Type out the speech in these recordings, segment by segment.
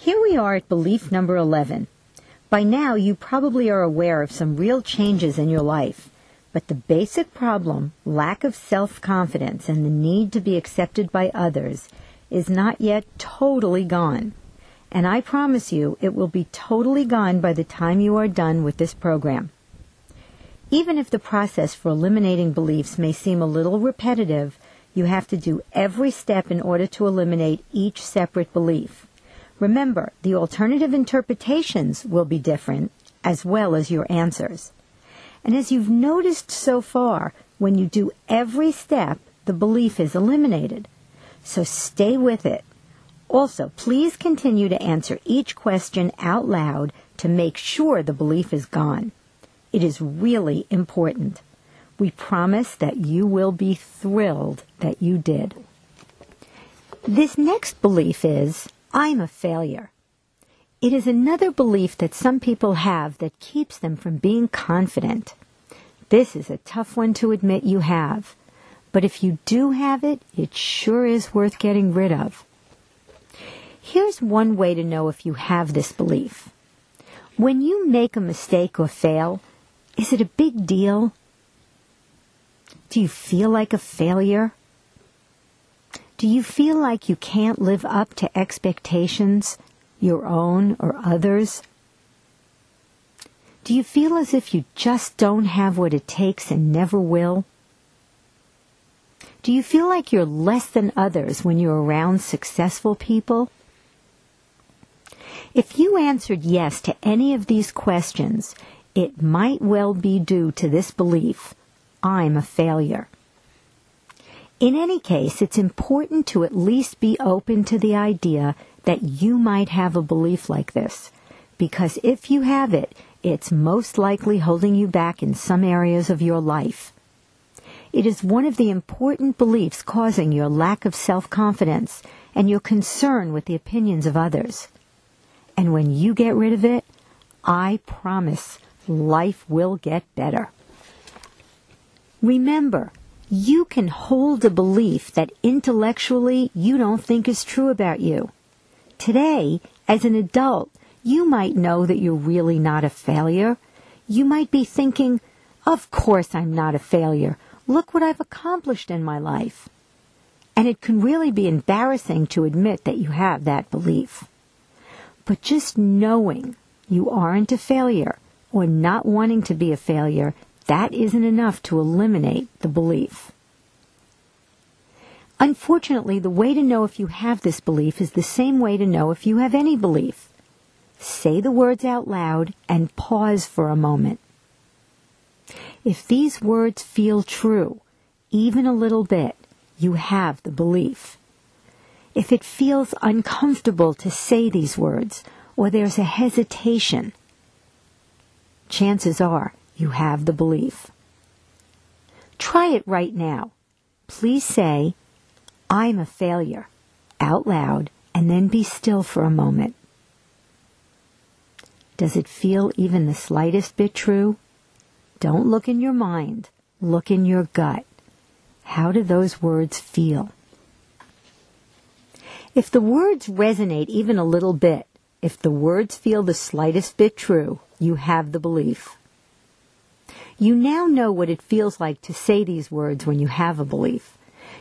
Here we are at belief number 11. By now, you probably are aware of some real changes in your life, but the basic problem, lack of self-confidence and the need to be accepted by others, is not yet totally gone. And I promise you, it will be totally gone by the time you are done with this program. Even if the process for eliminating beliefs may seem a little repetitive, you have to do every step in order to eliminate each separate belief. Remember, the alternative interpretations will be different, as well as your answers. And as you've noticed so far, when you do every step, the belief is eliminated. So stay with it. Also, please continue to answer each question out loud to make sure the belief is gone. It is really important. We promise that you will be thrilled that you did. This next belief is, I'm a failure. It is another belief that some people have that keeps them from being confident. This is a tough one to admit you have, but if you do have it, it sure is worth getting rid of. Here's one way to know if you have this belief. When you make a mistake or fail, is it a big deal? Do you feel like a failure? Do you feel like you can't live up to expectations, your own or others? Do you feel as if you just don't have what it takes and never will? Do you feel like you're less than others when you're around successful people? If you answered yes to any of these questions, it might well be due to this belief, I'm a failure. In any case, it's important to at least be open to the idea that you might have a belief like this, because if you have it, it's most likely holding you back in some areas of your life. It is one of the important beliefs causing your lack of self-confidence and your concern with the opinions of others. And when you get rid of it, I promise life will get better. Remember, you can hold a belief that intellectually you don't think is true about you. Today, as an adult, you might know that you're really not a failure. You might be thinking, of course I'm not a failure. Look what I've accomplished in my life. And it can really be embarrassing to admit that you have that belief. But just knowing you aren't a failure or not wanting to be a failure, that isn't enough to eliminate the belief. Unfortunately, the way to know if you have this belief is the same way to know if you have any belief. Say the words out loud and pause for a moment. If these words feel true, even a little bit, you have the belief. If it feels uncomfortable to say these words, or there's a hesitation, chances are you have the belief. Try it right now. Please say, I'm a failure, out loud, and then be still for a moment. Does it feel even the slightest bit true? Don't look in your mind. Look in your gut. How do those words feel? If the words resonate even a little bit, if the words feel the slightest bit true, you have the belief. You now know what it feels like to say these words when you have a belief.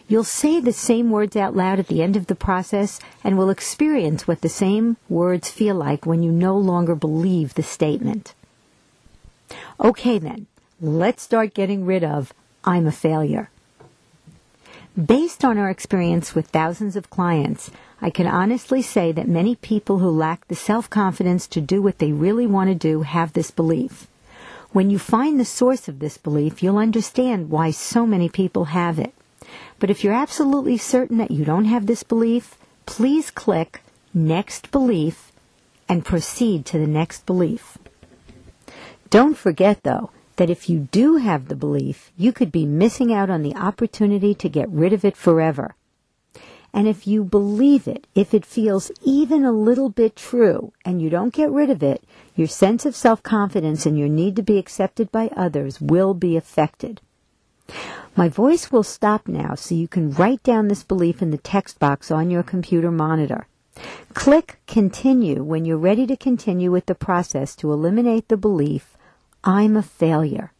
You'll say the same words out loud at the end of the process and will experience what the same words feel like when you no longer believe the statement. Okay then, let's start getting rid of I'm a failure. Based on our experience with thousands of clients, I can honestly say that many people who lack the self-confidence to do what they really want to do have this belief. When you find the source of this belief, you'll understand why so many people have it. But if you're absolutely certain that you don't have this belief, please click Next Belief and proceed to the next belief. Don't forget, though, that if you do have the belief, you could be missing out on the opportunity to get rid of it forever. And if you believe it, if it feels even a little bit true, and you don't get rid of it, your sense of self-confidence and your need to be accepted by others will be affected. My voice will stop now so you can write down this belief in the text box on your computer monitor. Click Continue when you're ready to continue with the process to eliminate the belief, I'm a failure.